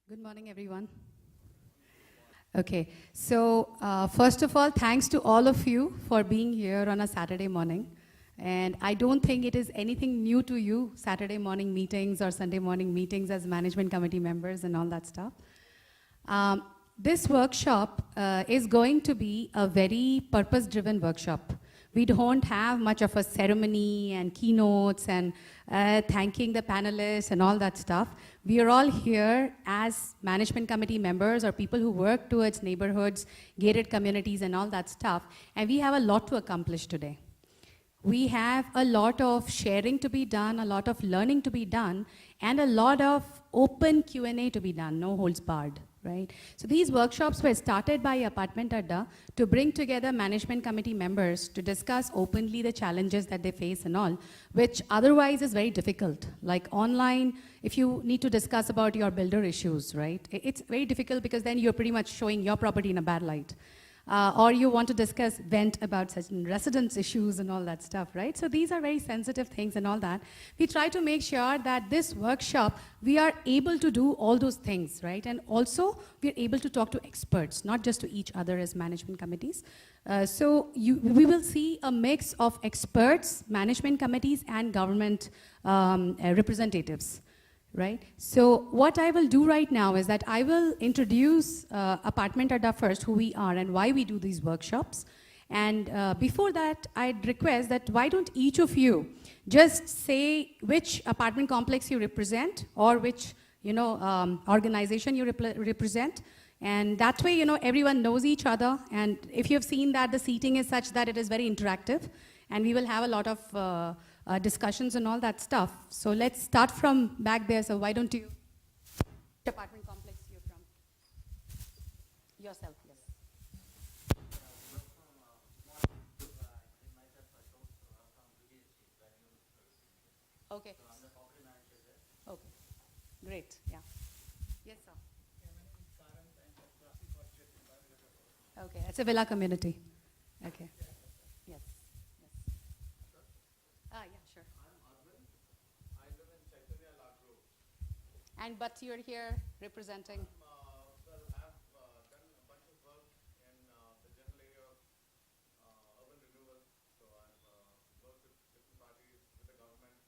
Good morning, everyone. Okay, so first of all, thanks to all of you for being here on a Saturday morning. And I don't think it is anything new to you, Saturday morning meetings or Sunday morning meetings as management committee members and all that stuff. This workshop is going to be a very purpose-driven workshop. We don't have much of a ceremony and keynotes and thanking the panelists and all that stuff. We are all here as management committee members or people who work towards neighborhoods, gated communities and all that stuff. And we have a lot to accomplish today. We have a lot of sharing to be done, a lot of learning to be done, and a lot of open Q&A to be done, no holds barred, right? So these workshops were started by Apartment Adda to bring together management committee members to discuss openly the challenges that they face and all, which otherwise is very difficult. Like online, if you need to discuss about your builder issues, right? It's very difficult because then you're pretty much showing your property in a bad light. Or you want to discuss, vent about certain residence issues and all that stuff, right? So these are very sensitive things and all that. We try to make sure that this workshop, we are able to do all those things, right? And also, we're able to talk to experts, not just to each other as management committees. We will see a mix of experts, management committees, and government representatives. Right? So what I will do right now is that I will introduce Apartment Adda first, who we are and why we do these workshops. And before that, I'd request that why don't each of you just say which apartment complex you represent or which organization you represent. And that way, everyone knows each other. And if you've seen that the seating is such that it is very interactive, and we will have a lot of discussions and all that stuff. So let's start from back there. So why don't you, which apartment complex you're from? Yourself, yes. Okay. Okay. Great. Yeah. Yes, sir. Okay. It's a villa community. Okay. Yes. Yes. Yeah, sure. And but you're here representing. Well, I've done a bunch of work in the general area of urban renewal. So I've worked with different parties, with the government,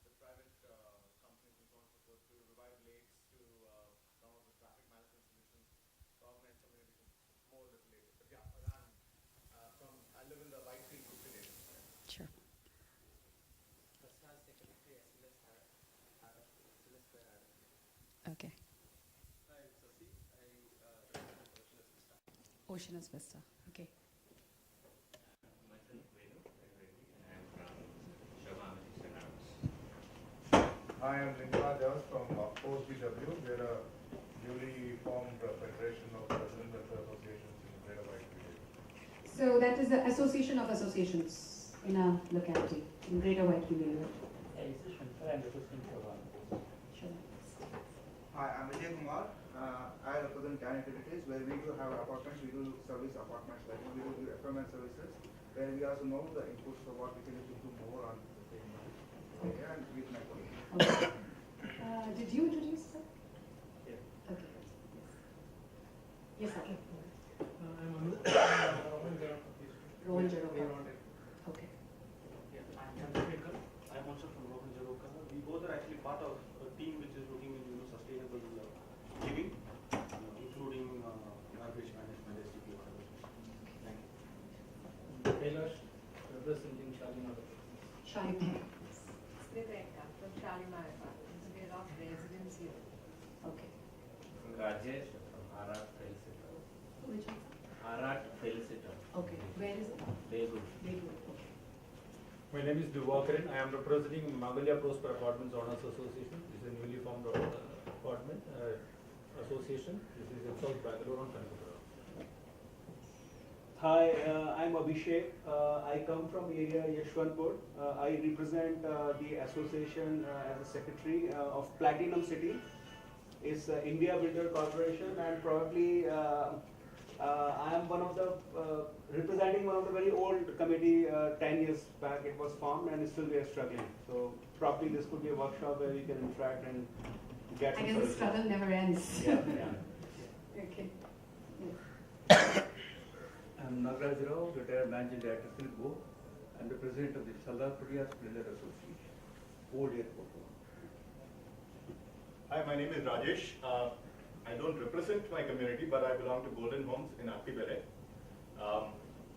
with private companies and so on and so forth to revive lakes, to come up with traffic management solutions, to organize communities. It's more related. But yeah, I live in the Whitefield group today. Sure. Okay. Hi, Sasi. I represent Oceanus Vista. Okay. Myself, Venu Reddy, and I'm from Shobhamati Ceramics. Hi, I'm Linkaraj Jawaz from OSBW. We're a newly formed federation of resident welfare associations in Greater Whitefield. So that is the association of associations in a locality in Greater Whitefield area. Hey, this is Shankar. I'm representing Shobhan. Sure. Hi, I'm Vijay Kumar. I represent Can Utilities, where we do have apartments. We do service apartments, like we do FMN services, where we also know the inputs for what we can do more on the same area and with my colleagues. Okay. Did you introduce yourself? Yeah. Okay. Yes, sir. I'm Rohan Jaram. Rohan Jaram. Okay. Yeah, I'm Chandrasekhar. I'm also from Rohan Jaram. We both are actually part of a team which is looking into sustainable living, including garbage management, STP. Thank you. Kailash, representing Shalimar. Shalimar. Smrita from Shalimar Apartments. We are of residents here. Okay. Rajesh from Arat Felicitor. Which one? Arat Felicitor. Okay. Where is it? Beirut. Beirut. Okay. My name is Divakaran. I am representing Magalia Prosper Apartments Owners Association. This is a newly formed apartment association. This is in South Bangalore on Kanpura. Hi, I'm Abhishek. I come from area Yeshwantpur. I represent the association as a secretary of Platinum City. It's India Builder Corporation, and probably I am one of the representing one of the very old committee. 10 years back it was formed, and still we are struggling. So probably this could be a workshop where we can interact and get I some guess the services. struggle never ends. Yeah, yeah. Okay. I'm Nagaraj Rao, retired managing director, Philbo. I'm the president of the Sardar Puriya Builder Association, Old Airport Road. Hi, my name is Rajesh. I don't represent my community, but I belong to Golden Homes in Attibele.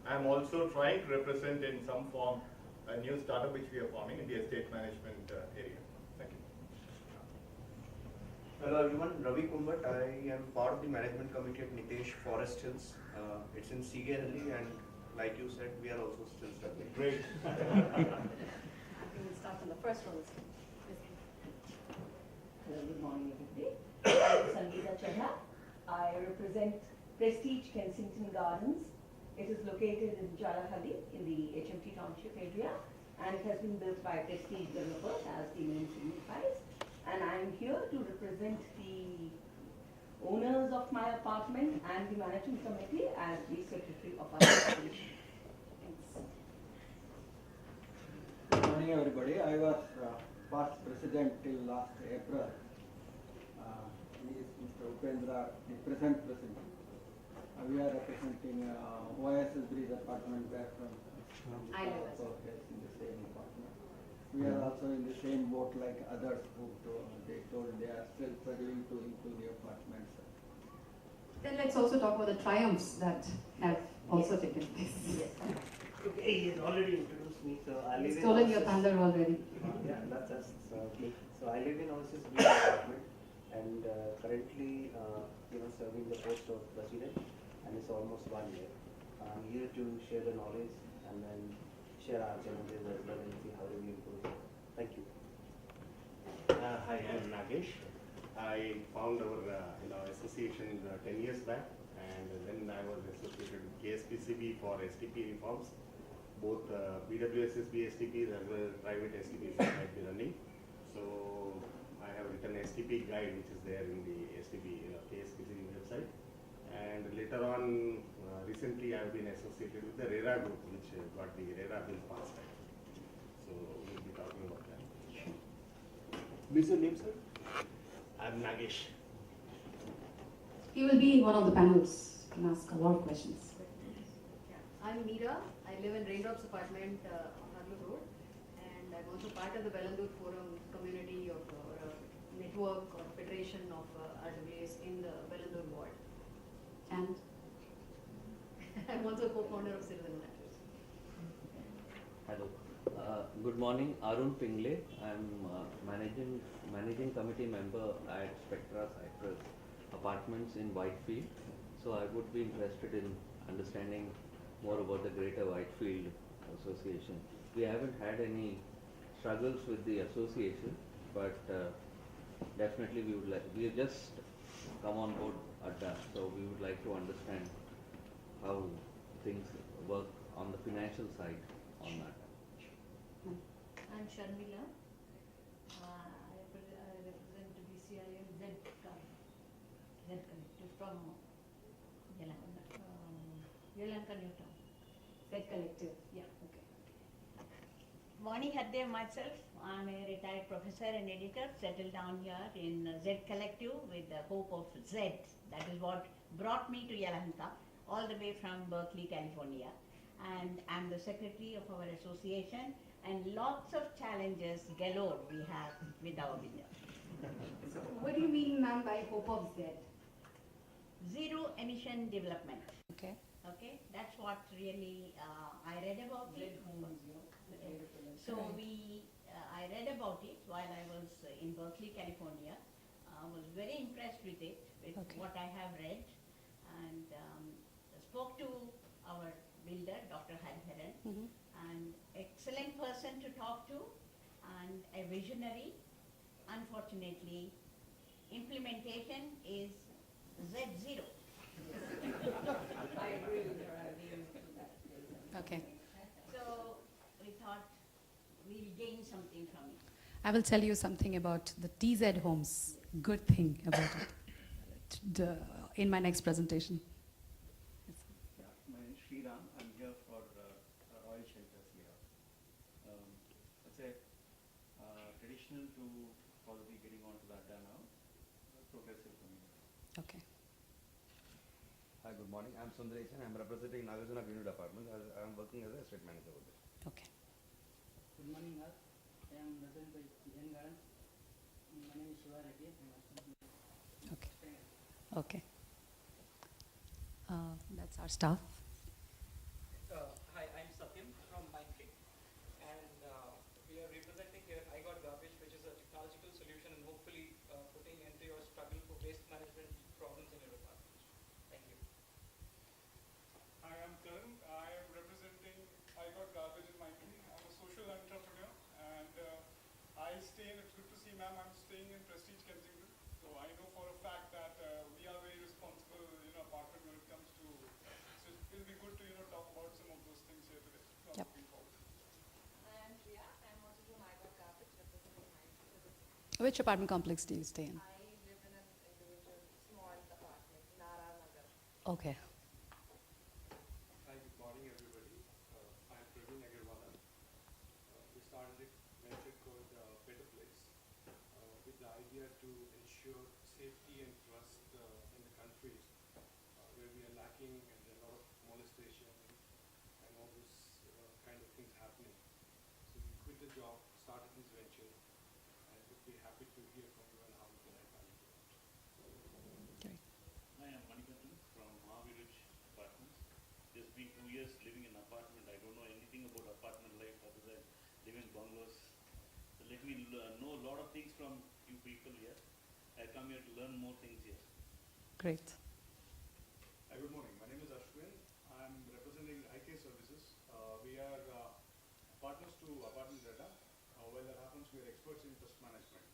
I'm also trying to represent in some form a new startup which we are forming in the estate management area. Thank you. Hello everyone, Ravi Kumbat. I am part of the management committee at Nitesh Forest Hills. It's in Sigerhalli, and like you said, we are also still struggling. Great. I think we'll start from the first row. Hello, good morning everybody. I'm Sangeeta Chadha. I represent Prestige Kensington Gardens. It is located in Jalahalli in the HMT Township area, and it has been built by Prestige Developers, as the name signifies. And I am here to represent the owners of my apartment and the management committee as the secretary of our association. Thanks. Good morning, everybody. I was past president till last April. He is Mr. Upendra, the present president. We are representing OSS Breeze apartment where from I live as also is in the same apartment. We are also in the same boat like others who they told they are still struggling to improve the apartments. Then let's also talk about the triumphs that have also taken place. Yes. Okay, he has already introduced me, so I live He's in stolen your Oasis. thunder already. Yeah, that's okay. So I live in Oasis Beach apartment, and currently, serving the post of president, and it's almost 1 year. I'm here to share the knowledge and then share our challenges as well and see how do we improve it. Thank you. Hi, I'm Nagesh. I found our association 10 years back, and then I was associated with KSPCB for STP reforms. Both BWSS, BSTPs as well as private STPs might be running. So I have written STP guide, which is there in the STP KSPCB website. And later on, recently I have been associated with the RERA group, which got the RERA bill passed. So we'll be talking about that. What's your name, sir? I'm Nagesh. He will be in one of the panels and ask a lot of questions. I'm Meera. I live in Raindrops apartment on Harlow Road, and I'm also part of the Bellandur Forum community of or a network or federation of RWAs in the Bellandur ward. And I'm also co-founder of Citizen Matters. Hello. Good morning, Arun Pingle. I'm managing committee member at Spectra Cyprus Apartments in Whitefield. So I would be interested in understanding more about the Greater Whitefield Association. We haven't had any struggles with the association, but definitely we have just come on board at that, so we would like to understand how things work on the financial side on that. I'm Sharmila. I represent BCIL Z Collective from Yelahanka Newtown. Z Collective. Yeah, okay. Vani Haddev myself. I'm a retired professor and editor, settled down here in Z Collective with the hope of Z. That is what brought me to Yelahanka, all the way from Berkeley, California. And I'm the secretary of our association, and lots of challenges galore we have with our business. so what do you mean, ma'am, by hope of Z? Zero emission development. Okay. Okay, that's what really I read about it. So I read about it while I was in Berkeley, California. I was very impressed with it, with what I have read, and spoke to our builder, Dr. Hariharan, and excellent person to talk to, and a visionary. Unfortunately, implementation is Z0. I agree with her. I agree with that. Okay. So we thought we'll gain something from it. I will tell you something about the TZ homes. Good thing about it. In my next presentation. Yeah, my name is Sriram. I'm here for oil shelters here. It's a traditional to probably getting onto that now. progressive community. Okay. Hi, good morning. I'm Sundaresan. I'm representing Nagarjuna Greenwood Apartments. I'm working as a estate manager over there. Okay. Good morning, all. I am represented by Jen Gardens. My name is Shiva Reddy. Okay. Okay. That's our staff. Hi, I'm Satyam from Mindtree, and we are representing here I Got Garbage, which is a technological solution and hopefully putting end to your struggle for waste management problems in your apartment. Thank you. Hi, I'm Karan. I am representing I Got Garbage in Mindtree. I'm a social entrepreneur, and I stay in, it's good to see ma'am, I'm staying in Prestige Kensington. So I know for a fact that we are very responsible, apartment when it comes to, so it'll be good to, talk about some of those things here today. Yep. Looking forward. I am Priya. I'm also from I Got Garbage, representing my Which apartment complex do you stay in? I live in an individual small apartment, Nara Nagar. Okay. Hi, good morning everybody. I am Praveen Agarwala. We started a venture called Better Place with the idea to ensure safety and trust in the country where we are lacking and there are a lot of molestation and all those kind of things happening. So we quit the job, started this venture, and would be happy to hear from you on how we can add value to that. Great. I am Manikandan from Mahavi Ridge Apartments. It's been 2 years living in an apartment. I don't know anything about apartment life other than living in bungalows. So let me know a lot of things from you people here. I come here to learn more things here. Great. Hi, good morning. My name is Ashwin. I'm representing IK Services. We are partners to Apartment Data. While that happens, we are experts in trust management.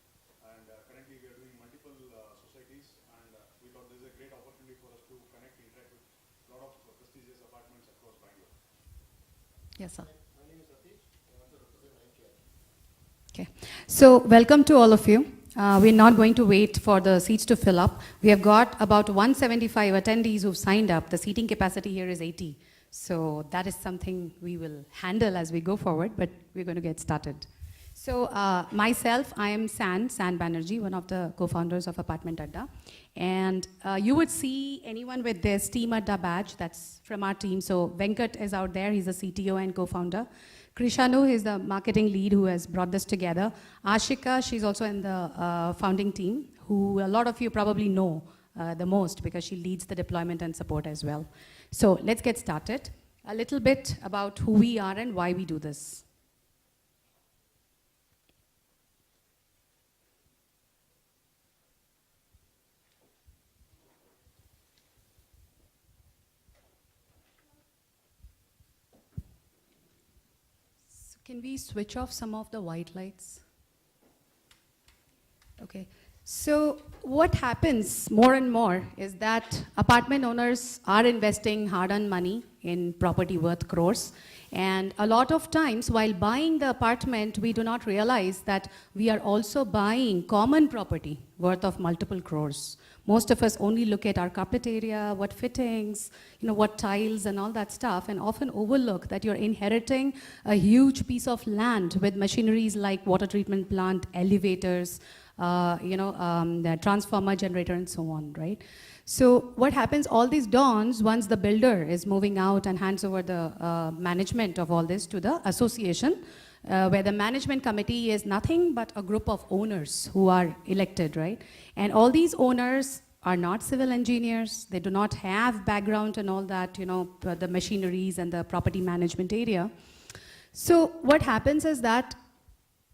And currently, we are doing multiple societies. And we thought this is a great opportunity for us to connect, interact with a lot of prestigious apartments across Bangalore. Yes, sir. My name is Satish. I also represent IKEA. Okay. So, welcome to all of you. We're not going to wait for the seats to fill up. We have got about 175 attendees who've signed up. The seating capacity here is 80. So that is something we will handle as we go forward, but we're going to get started. So myself, I am San Banerjee, one of the co-founders of Apartment Adda. And you would see anyone with this Team Adda badge, that's from our team. So Venkat is out there, he's the CTO and co-founder. Krishanu is the marketing lead who has brought this together. Ashika, she's also in the founding team, who a lot of you probably know the most because she leads the deployment and support as well. So let's get started. A little bit about who we are and why we do this. Can we switch off some of the white lights? Okay. So what happens more and more is that apartment owners are investing hard-earned money in property worth crores. And a lot of times while buying the apartment, we do not realize that we are also buying common property worth of multiple crores. Most of us only look at our carpet area, what fittings, what tiles and all that stuff, and often overlook that you're inheriting a huge piece of land with machineries like water treatment plant, elevators, the transformer generator and so on, right? So what happens, all these dawns once the builder is moving out and hands over the management of all this to the association, where the management committee is nothing but a group of owners who are elected, right? And all these owners are not civil engineers. They do not have background and all that, the machineries and the property management area. So what happens is that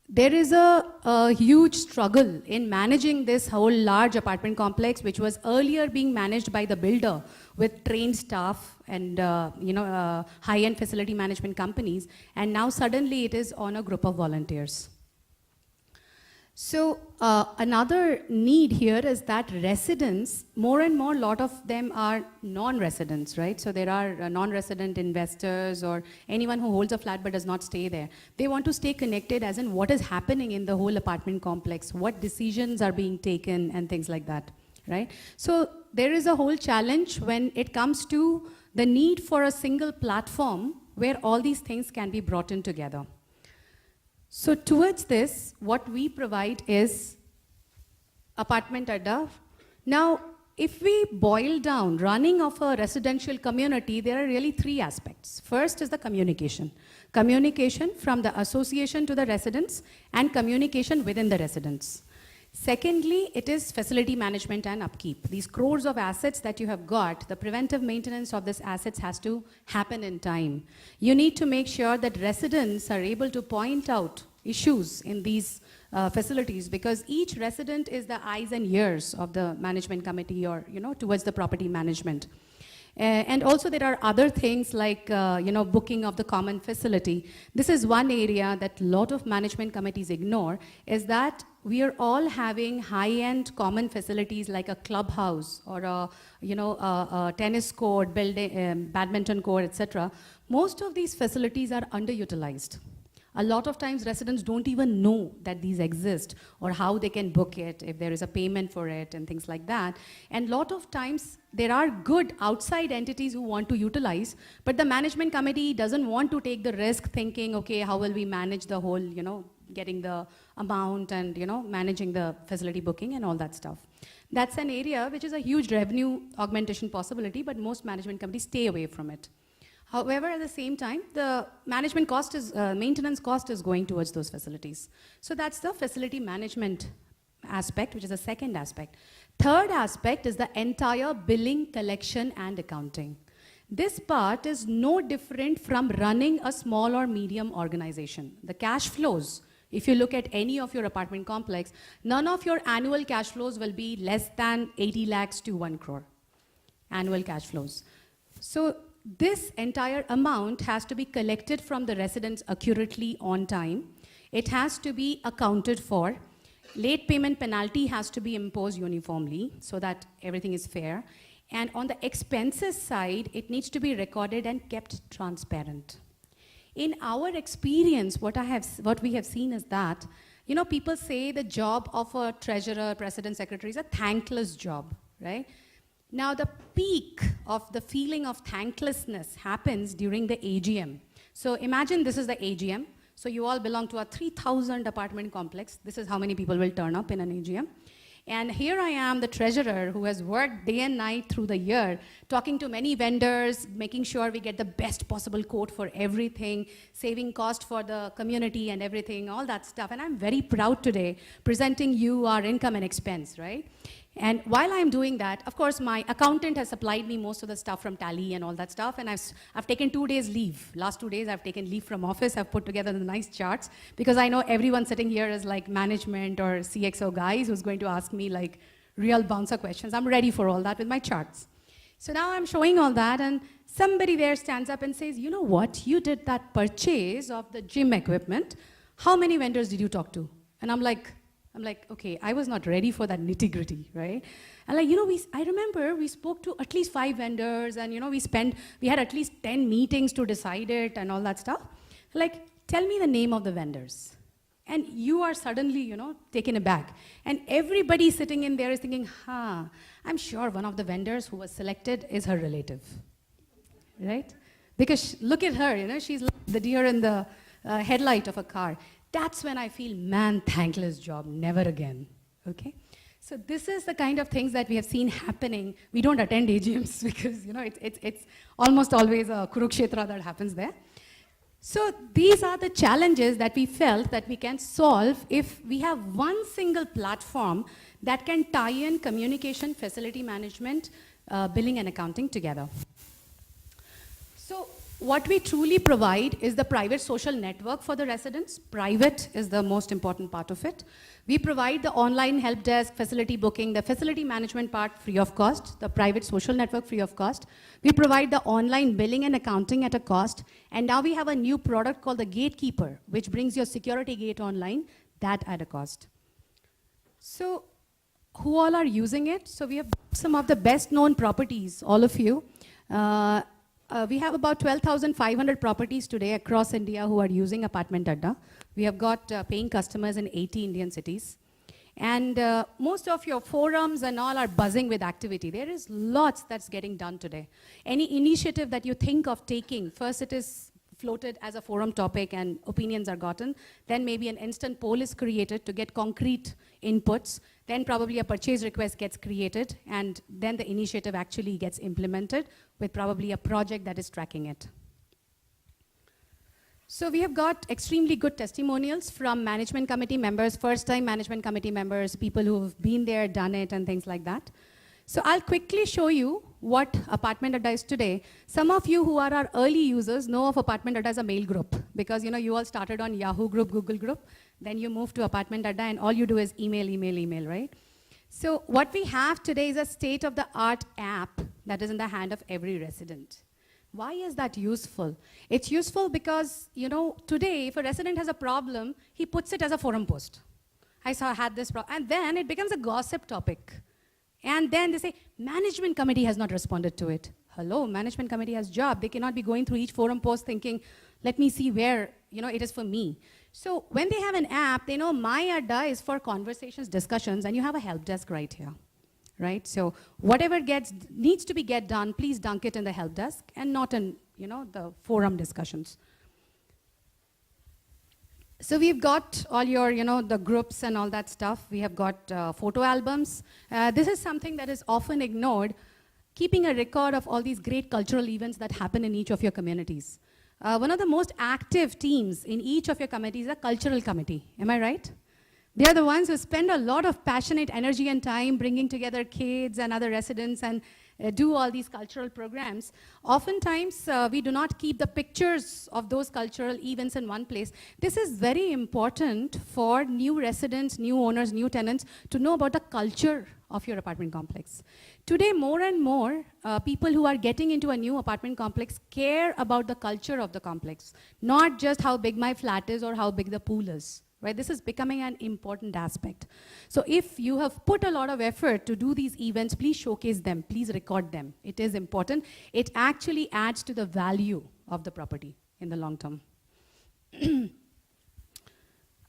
there is a huge struggle in managing this whole large apartment complex, which was earlier being managed by the builder with trained staff and high-end facility management companies, and now suddenly it is on a group of volunteers. So another need here is that residents, more and more, lot of them are non-residents, right? So there are non-resident investors or anyone who holds a flat but does not stay there. They want to stay connected as in what is happening in the whole apartment complex, what decisions are being taken and things like that, right? So there is a whole challenge when it comes to the need for a single platform where all these things can be brought in together. So towards this, what we provide is Apartment Adda Now, if we boil down running of a residential community, there are really three aspects. First is the communication. Communication from the association to the residents and communication within the residents. Secondly, it is facility management and upkeep. These crores of assets that you have got, the preventive maintenance of these assets has to happen in time. You need to make sure that residents are able to point out issues in these facilities, because each resident is the eyes and ears of the management committee, or towards the property management. And also there are other things like booking of the common facility. This is one area that a lot of management committees ignore, is that we are all having high-end common facilities like a clubhouse or a tennis court, building, badminton court, etc. Most of these facilities are underutilized. A lot of times residents don't even know that these exist or how they can book it, if there is a payment for it and things like that. And a lot of times there are good outside entities who want to utilize, but the management committee doesn't want to take the risk thinking, okay, how will we manage the whole, getting the amount and, managing the facility booking and all that stuff. That's an area which is a huge revenue augmentation possibility, but most management committees stay away from it. However, at the same time, the management cost is, maintenance cost is going towards those facilities. So that's the facility management aspect, which is the second aspect. Third aspect is the entire billing, collection, and accounting. This part is no different from running a small or medium organization. The cash flows, if you look at any of your apartment complex, none of your annual cash flows will be less than 80 lakhs to 1 crore. Annual cash flows. So this entire amount has to be collected from the residents accurately on time. It has to be accounted for. Late payment penalty has to be imposed uniformly so that everything is fair. And on the expenses side, it needs to be recorded and kept transparent. In our experience, what we have seen is that, people say the job of a treasurer, president, secretary is a thankless job, right? Now, the peak of the feeling of thanklessness happens during the AGM. So imagine this is the AGM. So you all belong to a 3,000 apartment complex. This is how many people will turn up in an AGM. And here I am, the treasurer, who has worked day and night through the year, talking to many vendors, making sure we get the best possible quote for everything, saving cost for the community and everything, all that stuff. And I'm very proud today presenting you our income and expense, right? And while I'm doing that, of course, my accountant has supplied me most of the stuff from Tally and all that stuff, and I've taken 2 days leave. Last 2 days, I've taken leave from office. I've put together the nice charts, because I know everyone sitting here is like management or CXO guys who's going to ask me like real bouncer questions. I'm ready for all that with my charts. So now I'm showing all that, and somebody there stands up and says, you know what, you did that purchase of the gym equipment. How many vendors did you talk to? And I'm like, okay, I was not ready for that nitty-gritty, right? And I remember we spoke to at least 5 vendors, and we had at least 10 meetings to decide it and all that stuff. Like, tell me the name of the vendors. And you are suddenly, taken aback. And everybody sitting in there is thinking, I'm sure one of the vendors who was selected is her relative, right? Because look at her, she's like the deer in the headlight of a car. That's when I feel, man, thankless job, never again, okay? So this is the kind of things that we have seen happening. We don't attend AGMs because, it's almost always a Kurukshetra that happens there. So these are the challenges that we felt that we can solve if we have one single platform that can tie in communication, facility management, billing and accounting together. So what we truly provide is the private social network for the residents. Private is the most important part of it. We provide the online help desk, facility booking, the facility management part free of cost, the private social network free of cost. We provide the online billing and accounting at a cost. And now we have a new product called the Gatekeeper, which brings your security gate online, that at a cost. So who all are using it? So we have some of the best known properties, all of you. We have about 12,500 properties today across India who are using Apartment Adda. We have got paying customers in 80 Indian cities. And most of your forums and all are buzzing with activity. There is lots that's getting done today. Any initiative that you think of taking, first it is floated as a forum topic and opinions are gotten. Then maybe an instant poll is created to get concrete inputs. Then probably a purchase request gets created, and then the initiative actually gets implemented with probably a project that is tracking it. So we have got extremely good testimonials from management committee members, first-time management committee members, people who've been there, done it, and things like that. So I'll quickly show you what Apartment Adda is today. Some of you who are our early users know of Apartment Adda as a mail group, because you all started on Yahoo group, Google group, then you moved to Apartment Adda, and all you do is email, email, email, right? So what we have today is a state-of-the-art app that is in the hand of every resident. Why is that useful? It's useful because, today if a resident has a problem, he puts it as a forum post. I had this problem, and then it becomes a gossip topic. And then they say, management committee has not responded to it. Hello, management committee has job. They cannot be going through each forum post thinking, let me see where, it is for me. So when they have an app, they know My Adda is for conversations, discussions, and you have a help desk right here, right? So whatever needs to be done, please dunk it in the help desk and not in, the forum discussions. So we've got all your, the groups and all that stuff. We have got photo albums. This is something that is often ignored, keeping a record of all these great cultural events that happen in each of your communities. One of the most active teams in each of your committees is a cultural committee. Am I right? They are the ones who spend a lot of passionate energy and time bringing together kids and other residents and do all these cultural programs. Oftentimes, we do not keep the pictures of those cultural events in one place. This is very important for new residents, new owners, new tenants to know about the culture of your apartment complex. Today, more and more people who are getting into a new apartment complex care about the culture of the complex, not just how big my flat is or how big the pool is. Right? This is becoming an important aspect. So if you have put a lot of effort to do these events, please showcase them, please record them. It is important. It actually adds to the value of the property in the long term.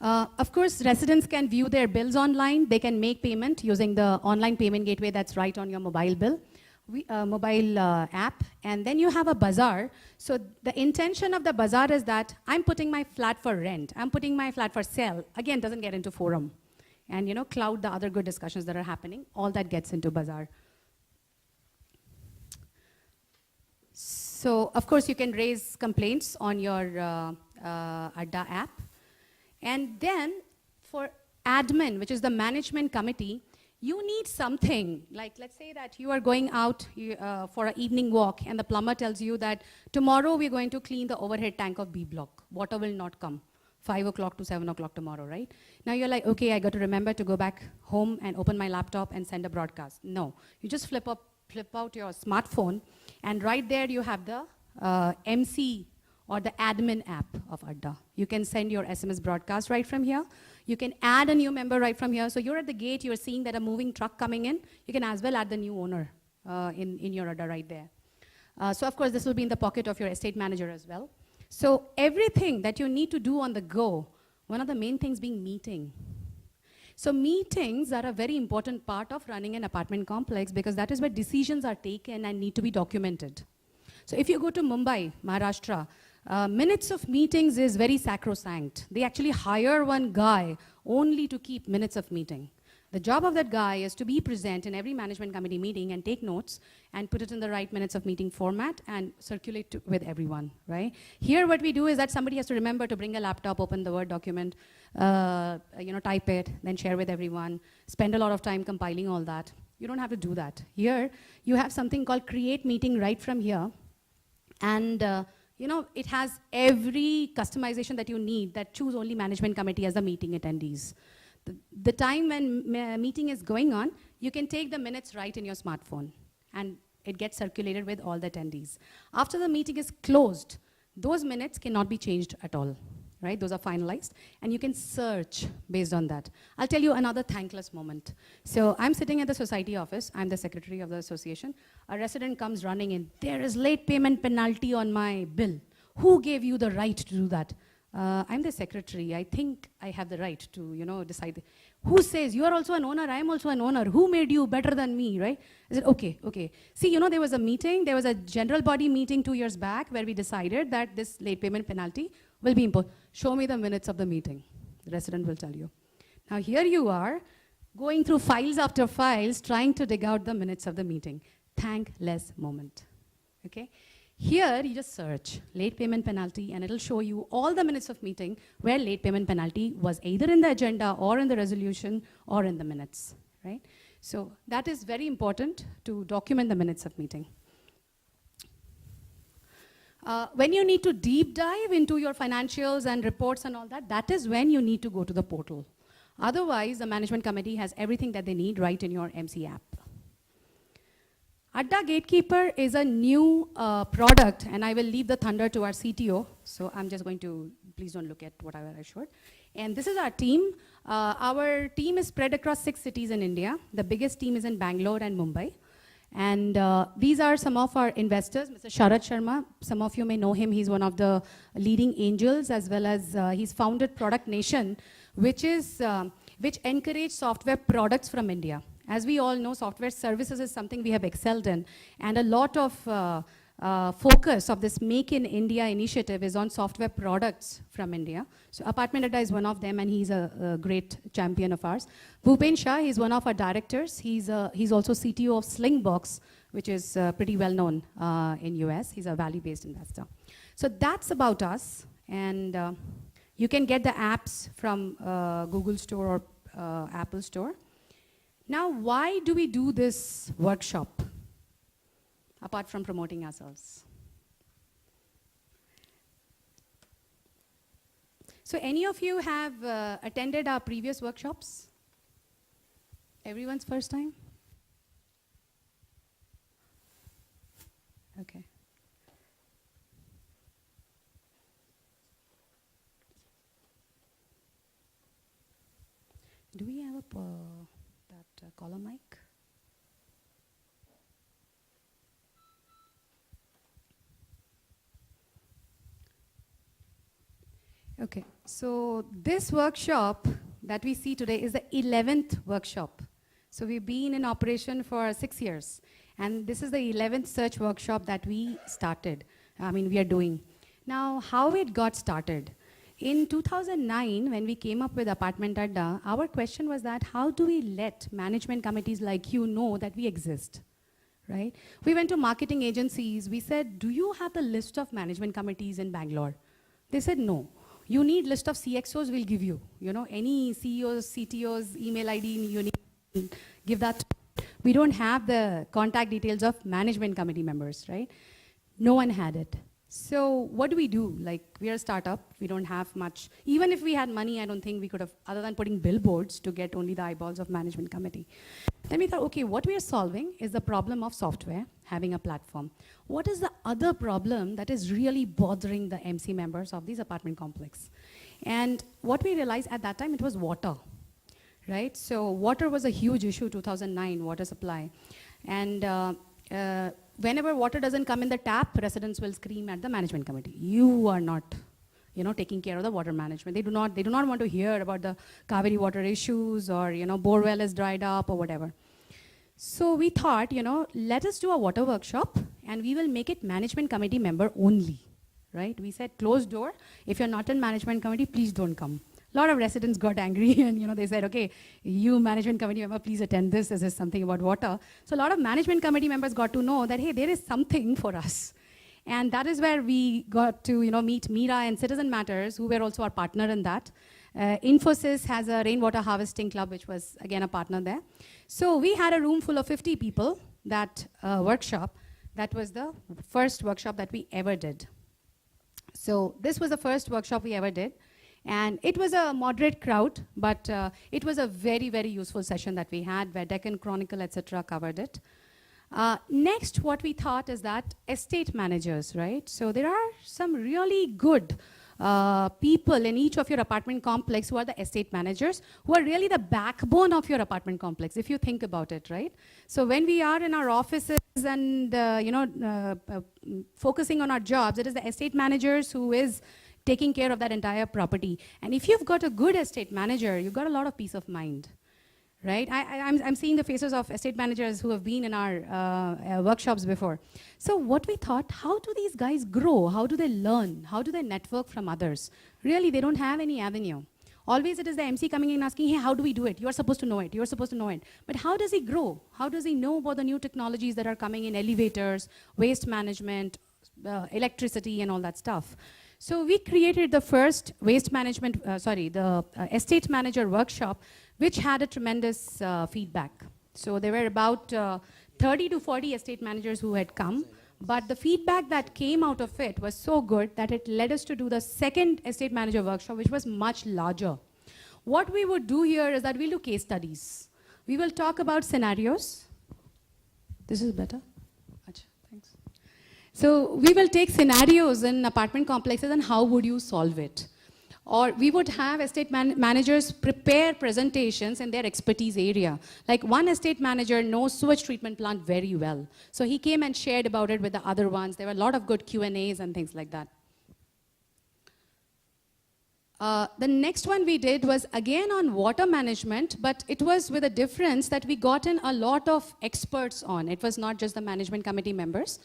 Of course, residents can view their bills online. They can make payment using the online payment gateway that's right on your mobile bill. Mobile app, and then you have a bazaar. So the intention of the bazaar is that I'm putting my flat for rent, I'm putting my flat for sale. Again, doesn't get into forum. And cloud the other good discussions that are happening. All that gets into bazaar. So of course you can raise complaints on your Adda app. And then for admin, which is the management committee, you need something, like let's say that you are going out for an evening walk and the plumber tells you that tomorrow we're going to clean the overhead tank of B block. Water will not come. 5 o'clock to 7 o'clock tomorrow, right? Now you're like, okay, I got to remember to go back home and open my laptop and send a broadcast. No, you just flip out your smartphone, and right there you have the MC or the admin app of Adda. You can send your SMS broadcast right from here. You can add a new member right from here. So you're at the gate, you're seeing that a moving truck coming in. You can as well add the new owner in your Adda right there. So of course, this will be in the pocket of your estate manager as well. So everything that you need to do on the go, one of the main things being meeting. So meetings are a very important part of running an apartment complex because that is where decisions are taken and need to be documented. So if you go to Mumbai, Maharashtra, minutes of meetings is very sacrosanct. They actually hire one guy only to keep minutes of meeting. The job of that guy is to be present in every management committee meeting and take notes and put it in the right minutes of meeting format and circulate with everyone, right? Here what we do is that somebody has to remember to bring a laptop, open the Word document, type it, then share with everyone, spend a lot of time compiling all that. You don't have to do that. Here, you have something called Create Meeting right from here. And it has every customization that you need that choose only management committee as the meeting attendees. The time when meeting is going on, you can take the minutes right in your smartphone and it gets circulated with all the attendees. After the meeting is closed, those minutes cannot be changed at all, right? Those are finalized and you can search based on that. I'll tell you another thankless moment. So I'm sitting at the society office, I'm the secretary of the association. A resident comes running in, there is late payment penalty on my bill. Who gave you the right to do that? I'm the secretary. I think I have the right to, decide. Who says, you are also an owner, I am also an owner. Who made you better than me, right? I said, okay. See, there was a meeting, there was a general body meeting 2 years back where we decided that this late payment penalty will be imposed. Show me the minutes of the meeting. The resident will tell you. Now here you are, going through files after files, trying to dig out the minutes of the meeting. Thankless moment, okay? Here, you just search late payment penalty and it'll show you all the minutes of meeting where late payment penalty was either in the agenda or in the resolution or in the minutes, right? So that is very important to document the minutes of meeting. When you need to deep dive into your financials and reports and all that, that is when you need to go to the portal. Otherwise, the management committee has everything that they need right in your MC app. Adda Gatekeeper is a new product, and I will leave the thunder to our CTO. So I'm just going to, please don't look at whatever I showed. And this is our team. Our team is spread across 6 cities in India. The biggest team is in Bangalore and Mumbai. And these are some of our investors, Mr. Sharad Sharma. Some of you may know him. He's one of the leading angels, as well as he's founded Product Nation, which encourage software products from India. As we all know, software services is something we have excelled in, and a lot of focus of this Make in India initiative is on software products from India. So Apartment Adda is one of them, and he's a great champion of ours. Bhupen Shah, he's one of our directors. He's also CTO of Slingbox, which is pretty well known in US. He's a value-based investor. So that's about us, and you can get the apps from Google Store or Apple Store. Now, why do we do this workshop, apart from promoting ourselves? So any of you have attended our previous workshops? Everyone's first time? Okay. Do we have a column mic? Okay, so this workshop that we see today is the 11th workshop. So we've been in operation for 6 years, and this is the 11th search workshop that we are doing. Now, how it got started? In 2009, when we came up with Apartment Adda, our question was that how do we let management committees like you know that we exist, right? We went to marketing agencies. We said, do you have the list of management committees in Bangalore? They said, no. You need list of CXOs, we'll give you. Any CEOs, CTOs, email ID, you need, give that. We don't have the contact details of management committee members, right? No one had it. So what do we do? Like, we are a startup, we don't have much. Even if we had money, I don't think we could have, other than putting billboards to get only the eyeballs of management committee. Then we thought, okay, what we are solving is the problem of software, having a platform. What is the other problem that is really bothering the MC members of these apartment complex? And what we realized at that time, it was water, right? So water was a huge issue, 2009, water supply. And whenever water doesn't come in the tap, residents will scream at the management committee. You are not, taking care of the water management. They do not want to hear about the Kaveri water issues or, bore well is dried up or whatever. So we thought, let us do a water workshop and we will make it management committee member only, right? We said closed door. If you're not in management committee, please don't come. A lot of residents got angry and they said, okay, you management committee member, please attend this. This is something about water. So a lot of management committee members got to know that, hey, there is something for us. And that is where we got to meet Mira and Citizen Matters, who were also our partner in that. Infosys has a rainwater harvesting club, which was again a partner there. So we had a room full of 50 people, that workshop. That was the first workshop that we ever did. So this was the first workshop we ever did. And it was a moderate crowd, but it was a very, very useful session that we had where Deccan Chronicle, etc. covered it. Next, what we thought is that estate managers, right? So there are some really good people in each of your apartment complex who are the estate managers, who are really the backbone of your apartment complex, if you think about it, right? So when we are in our offices and focusing on our jobs, it is the estate managers who is taking care of that entire property. And if you've got a good estate manager, you've got a lot of peace of mind. Right? I'm seeing the faces of estate managers who have been in our workshops before. So what we thought, how do these guys grow? How do they learn? How do they network from others? Really, they don't have any avenue. Always it is the MC coming in asking, hey, how do we do it? You're supposed to know it. You're supposed to know it. But how does he grow? How does he know about the new technologies that are coming in elevators, waste management, electricity, and all that stuff? So we created the first waste management, estate manager workshop, which had a tremendous feedback. So there were about 30 to 40 estate managers who had come, but the feedback that came out of it was so good that it led us to do the second estate manager workshop, which was much larger. What we would do here is that we'll do case studies. We will talk about scenarios. This is better? Achha, thanks. So we will take scenarios in apartment complexes and how would you solve it? Or we would have estate managers prepare presentations in their expertise area. Like one estate manager knows sewage treatment plant very well. So he came and shared about it with the other ones. There were a lot of good Q&As and things like that. The next one we did was again on water management, but it was with a difference that we got in a lot of experts on. It was not just the management committee members.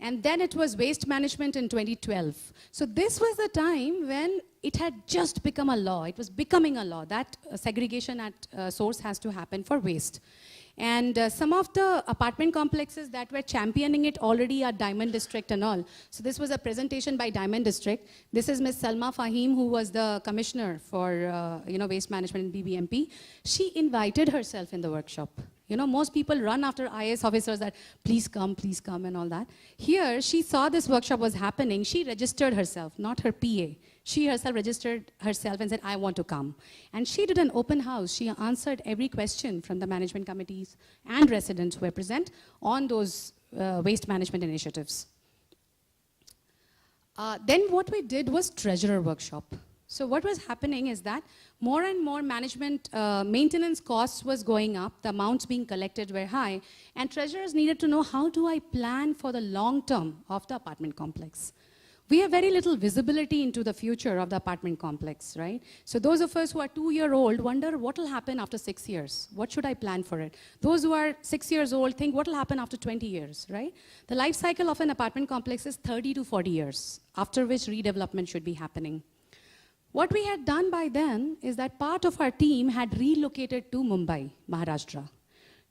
And then it was waste management in 2012. So this was the time when it had just become a law. It was becoming a law that segregation at source has to happen for waste. And some of the apartment complexes that were championing it already are Diamond District and all. So this was a presentation by Diamond District. This is Ms. Salma Fahim, who was the commissioner for waste management in BBMP. She invited herself in the workshop. You know, most people run after IAS officers that please come and all that. Here, she saw this workshop was happening. She registered herself, not her PA. She herself registered herself and said, I want to come. And she did an open house. She answered every question from the management committees and residents who were present on those waste management initiatives. Then what we did was treasurer workshop. So what was happening is that more and more management maintenance costs was going up, the amounts being collected were high, and treasurers needed to know how do I plan for the long term of the apartment complex. We have very little visibility into the future of the apartment complex, right? So those of us who are 2-year-old wonder what will happen after 6 years? What should I plan for it? Those who are 6 years old think what will happen after 20 years, right? The life cycle of an apartment complex is 30 to 40 years, after which redevelopment should be happening. What we had done by then is that part of our team had relocated to Mumbai, Maharashtra.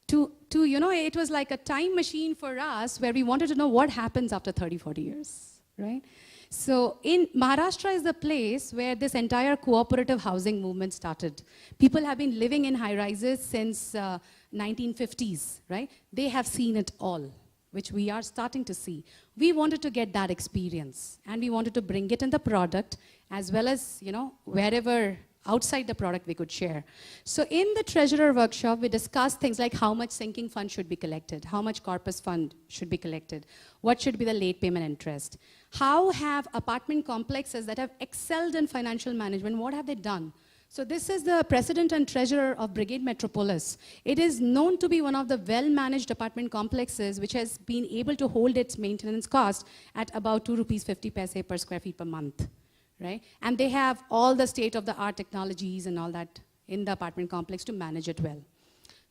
It was like a time machine for us where we wanted to know what happens after 30, 40 years, right? So in Maharashtra is the place where this entire cooperative housing movement started. People have been living in high-rises since 1950s, right? They have seen it all, which we are starting to see. We wanted to get that experience, and we wanted to bring it in the product, as well as, wherever outside the product we could share. So in the treasurer workshop, we discussed things like how much sinking fund should be collected, how much corpus fund should be collected, what should be the late payment interest, how have apartment complexes that have excelled in financial management, what have they done? So this is the president and treasurer of Brigade Metropolis. It is known to be one of the well-managed apartment complexes which has been able to hold its maintenance cost at about 2 rupees 50 paise per square feet per month, right? And they have all the state-of-the-art technologies and all that in the apartment complex to manage it well.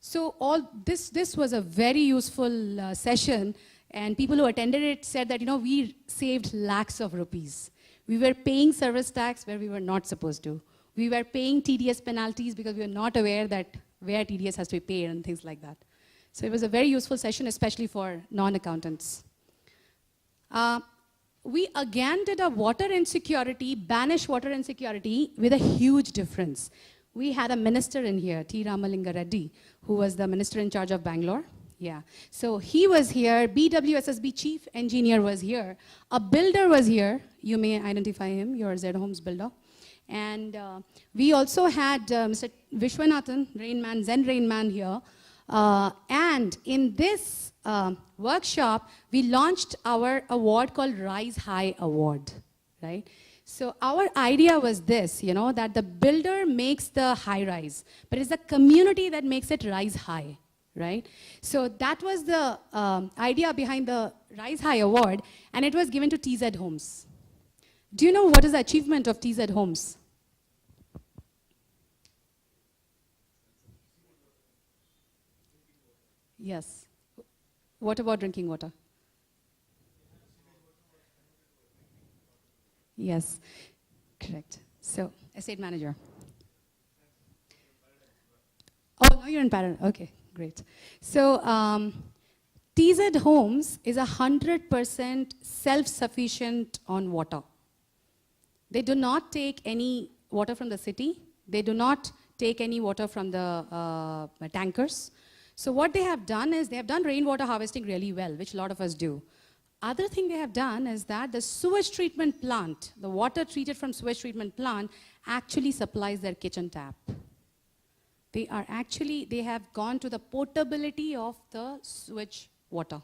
So all this was a very useful session, and people who attended it said that, we saved lakhs of rupees. We were paying service tax where we were not supposed to. We were paying TDS penalties because we were not aware that where TDS has to be paid and things like that. So it was a very useful session, especially for non-accountants. We again did a water insecurity, banish water insecurity with a huge difference. We had a minister in here, T. Ramalinga Reddy, who was the minister in charge of Bangalore. Yeah, so he was here, BWSSB chief engineer was here, a builder was here, you may identify him, your Z Homes builder. And we also had Mr. Vishwanathan, Rainman, Zen Rainman here. And in this workshop, we launched our award called Rise High Award, right? So our idea was this, that the builder makes the high rise, but it's the community that makes it rise high, right? So that was the idea behind the Rise High Award, and it was given to TZ Homes. Do you know what is the achievement of TZ Homes? Yes. What about drinking water? Yes, correct. So, estate manager. Oh, no, you're in parallel. Okay, great. So, TZ Homes is 100% self-sufficient on water. They do not take any water from the city. They do not take any water from the tankers. So what they have done is they have done rainwater harvesting really well, which a lot of us do. Other thing they have done is that the sewage treatment plant, the water treated from sewage treatment plant, actually supplies their kitchen tap. They have gone to the portability of the sewage water.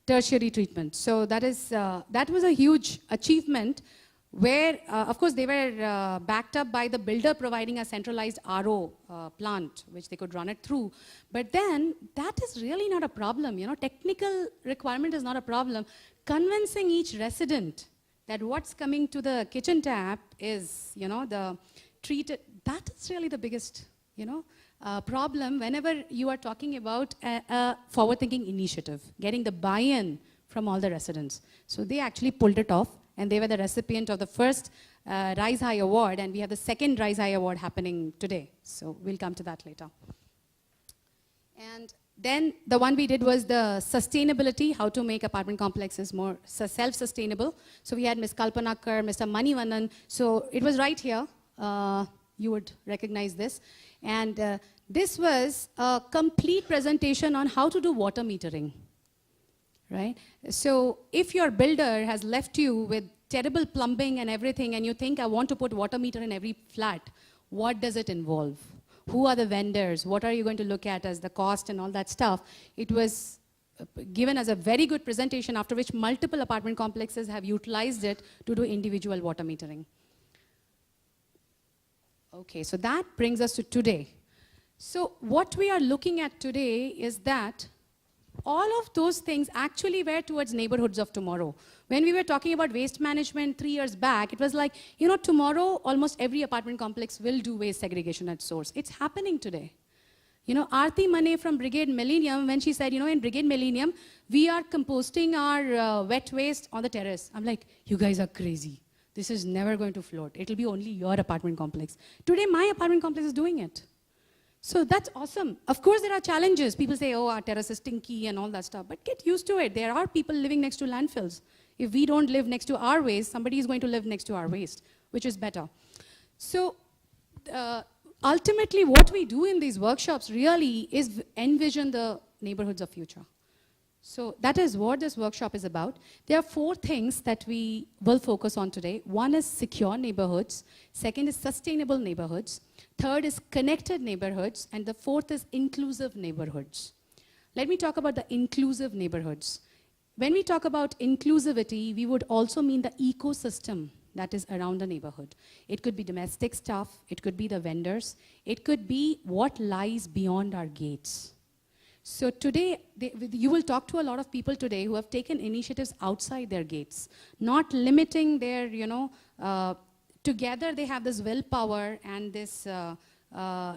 Tertiary treatment. So that was a huge achievement where, of course, they were backed up by the builder providing a centralized RO plant, which they could run it through. But then, that is really not a problem. You know, technical requirement is not a problem. Convincing each resident that what's coming to the kitchen tap is, you know, the treated, that is really the biggest, you know, problem whenever you are talking about a forward-thinking initiative, getting the buy-in from all the residents. So they actually pulled it off, and they were the recipient of the first Rise High Award, and we have the second Rise High Award happening today. So we'll come to that later. And then the one we did was the sustainability, how to make apartment complexes more self-sustainable. So we had Ms. Kalpana Kar, Mr. Manivannan. So it was right here. You would recognize this. And this was a complete presentation on how to do water metering. Right? So if your builder has left you with terrible plumbing and everything, and you think, I want to put water meter in every flat, what does it involve? Who are the vendors? What are you going to look at as the cost and all that stuff? It was given as a very good presentation, after which multiple apartment complexes have utilized it to do individual water metering. Okay, so that brings us to today. So what we are looking at today is that all of those things actually were towards neighborhoods of tomorrow. When we were talking about waste management 3 years back, it was like, you know, tomorrow almost every apartment complex will do waste segregation at source. It's happening today. You know, Aarti Mane from Brigade Millennium, when she said, you know, in Brigade Millennium, we are composting our wet waste on the terrace. I'm like, you guys are crazy. This is never going to float. It'll be only your apartment complex. Today, my apartment complex is doing it. So that's awesome. Of course, there are challenges. People say, oh, our terrace is stinky and all that stuff. But get used to it. There are people living next to landfills. If we don't live next to our waste, somebody is going to live next to our waste, which is better. So ultimately, what we do in these workshops really is envision the neighborhoods of future. So that is what this workshop is about. There are 4 things that we will focus on today. One is secure neighborhoods. Second is sustainable neighborhoods. Third is connected neighborhoods. And the 4th is inclusive neighborhoods. Let me talk about the inclusive neighborhoods. When we talk about inclusivity, we would also mean the ecosystem that is around the neighborhood. It could be domestic stuff. It could be the vendors. It could be what lies beyond our gates. So today, you will talk to a lot of people today who have taken initiatives outside their gates, not limiting their, you know, together they have this willpower and this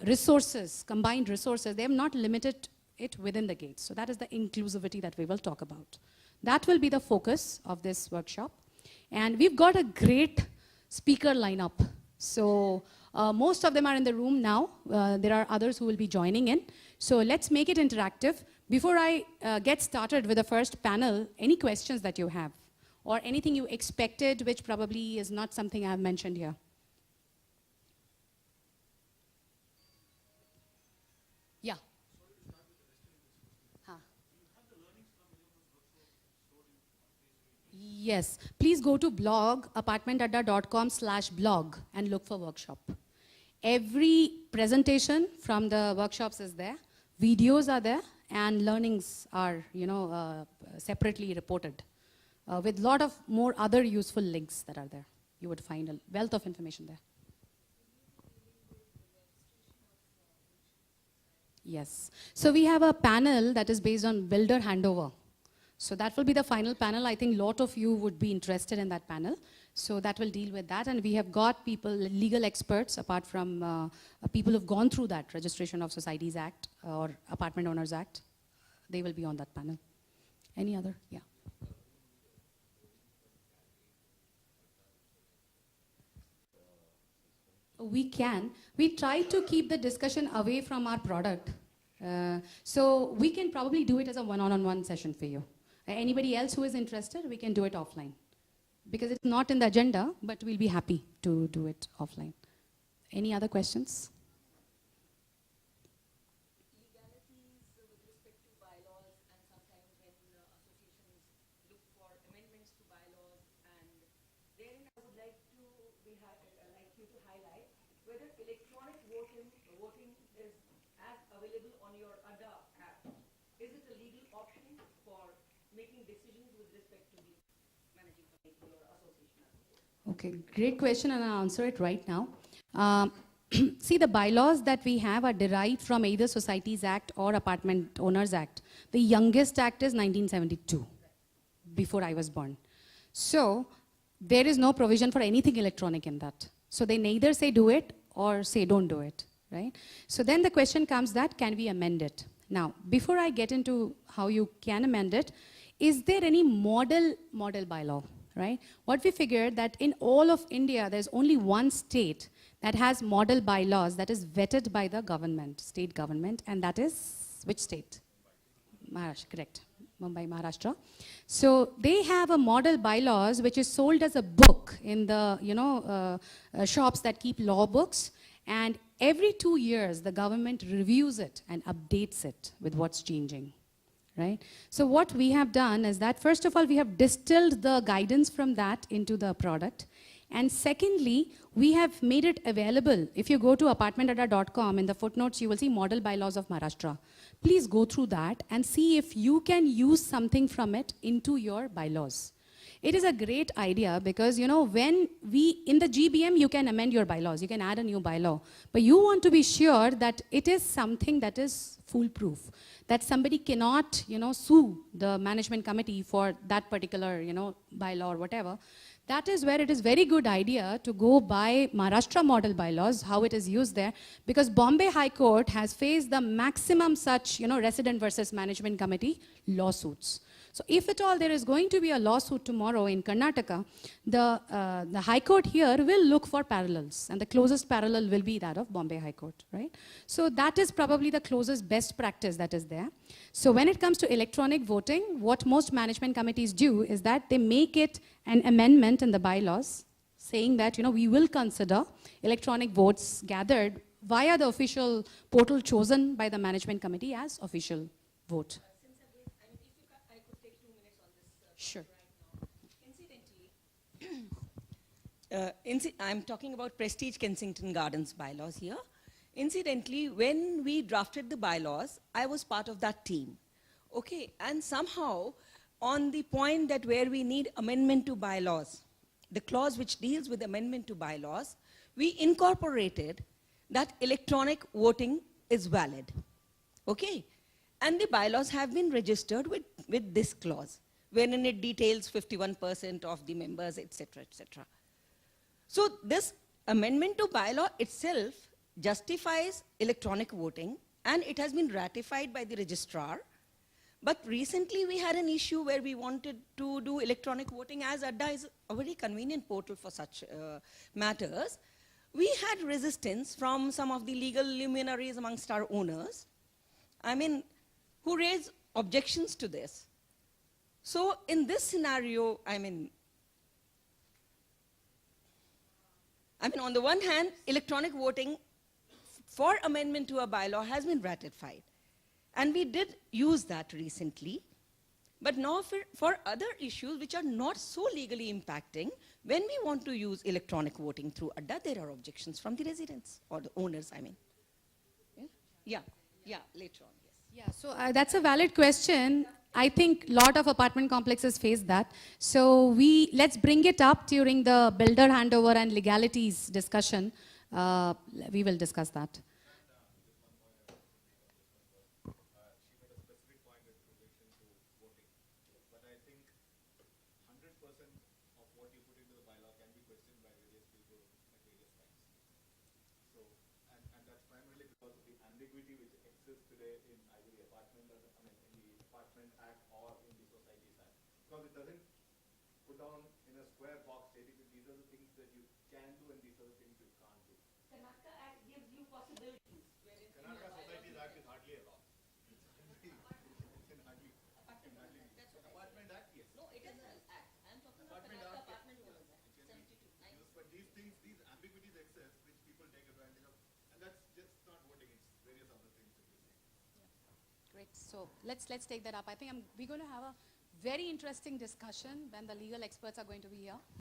resources, combined resources. They have not limited it within the gates. So that is the inclusivity that we will talk about. That will be the focus of this workshop. And we've got a great speaker lineup. So most of them are in the room now. There are others who will be joining in. So let's make it interactive. Before I get started with the first panel, any questions that you have? Or anything you expected which probably is not something I've mentioned here? Yeah. Huh. Yes. Please go to blog, apartmentadda.com/blog and look for workshop. Every presentation from the workshops is there. Videos are there, and learnings are, you know, separately reported with a lot of more other useful links that are there. You would find a wealth of information there. Yes. So we have a panel that is based on builder handover. So that will be the final panel. I think a lot of you would be interested in that panel. So that will deal with that. And we have got people, legal experts, apart from people who've gone through that Registration of Societies Act or Apartment Owners Act. They will be on that panel. Any other? Yeah. We can. We try to keep the discussion away from our product. So we can probably do it as a one-on-one session for you. Anybody else who is interested, we can do it offline. Because it's not in the agenda, but we'll be happy to do it offline. Any other questions? Whether electronic voting is as available on your ADDA app. Is it a legal option for making decisions with respect to the managing committee or association? Okay, great question, and I'll answer it right now. See, the bylaws that we have are derived from either Societies Act or Apartment Owners Act. The youngest act is 1972, before I was born. So there is no provision for anything electronic in that. So they neither say do it or say don't do it, right? So then the question comes that, can we amend it? Now, before I get into how you can amend it, is there any model bylaw, right? What we figured that in all of India, there's only one state that has model bylaws that is vetted by the government, state government, and that is which state? Maharashtra, correct. Mumbai, Maharashtra. So they have a model bylaws which is sold as a book in the shops that keep law books, and every 2 years the government reviews it and updates it with what's changing, right? So what we have done is that first of all we have distilled the guidance from that into the product, and secondly we have made it available. If you go to apartmentadda.com, in the footnotes you will see model bylaws of Maharashtra. Please go through that and see if you can use something from it into your bylaws. It is a great idea because, when in the GBM, you can amend your bylaws, you can add a new bylaw, but you want to be sure that it is something that is foolproof, that somebody cannot, sue the management committee for that particular, bylaw or whatever. That is where it is very good idea to go by Maharashtra model bylaws, how it is used there, because Bombay High Court has faced the maximum such, resident versus management committee lawsuits. So if at all there is going to be a lawsuit tomorrow in Karnataka, the High Court here will look for parallels, and the closest parallel will be that of Bombay High Court, right? So that is probably the closest best practice that is there. So when it comes to electronic voting, what most management committees do is that they make it an amendment in the bylaws saying that, we will consider electronic votes gathered via the official portal chosen by the management committee as official vote. Sure. I'm talking about Prestige Kensington Gardens bylaws here. Incidentally, when we drafted the bylaws, I was part of that team. Okay, and somehow on the point that where we need amendment to bylaws, the clause which deals with amendment to bylaws, we incorporated that electronic voting is valid. Okay, and the bylaws have been registered with this clause, wherein it details 51% of the members, etc., etc. So this amendment to bylaw itself justifies electronic voting, and it has been ratified by the registrar. But recently we had an issue where we wanted to do electronic voting, as ADDA is a very convenient portal for such matters. We had resistance from some of the legal luminaries amongst our owners, who raised objections to this. So in this scenario, on the one hand, electronic voting for amendment to a bylaw has been ratified. And we did use that recently. But now for other issues which are not so legally impacting, when we want to use electronic voting through ADDA, there are objections from the residents, or the owners, Yeah, later on, yes. Yeah, so that's a valid question. I think a lot of apartment complexes face that. So let's bring it up during the builder handover and legalities discussion. We will discuss that. She made a specific point in relation to voting. ambiguity which exists today in either the Apartment, or in the Apartment Act or in the Societies Act, because it doesn't put down in a square box stating that these are the things that you can do and these are the things you can't do. Karnataka Act gives you possibilities. Whereas in your Karnataka bylaws Societies it Act is doesn't. hardly a law. Apartment Act, yes. No, it is an act. I am talking about Apartment Karnataka Act, Apartment yes. Owners Act, It can be 72. used, but these things, these ambiguities exist which people take advantage of, and that's just not voting, it's various other things that you see. Great. So let's take that up. I think we're going to have a very interesting discussion when the legal experts are going to be here.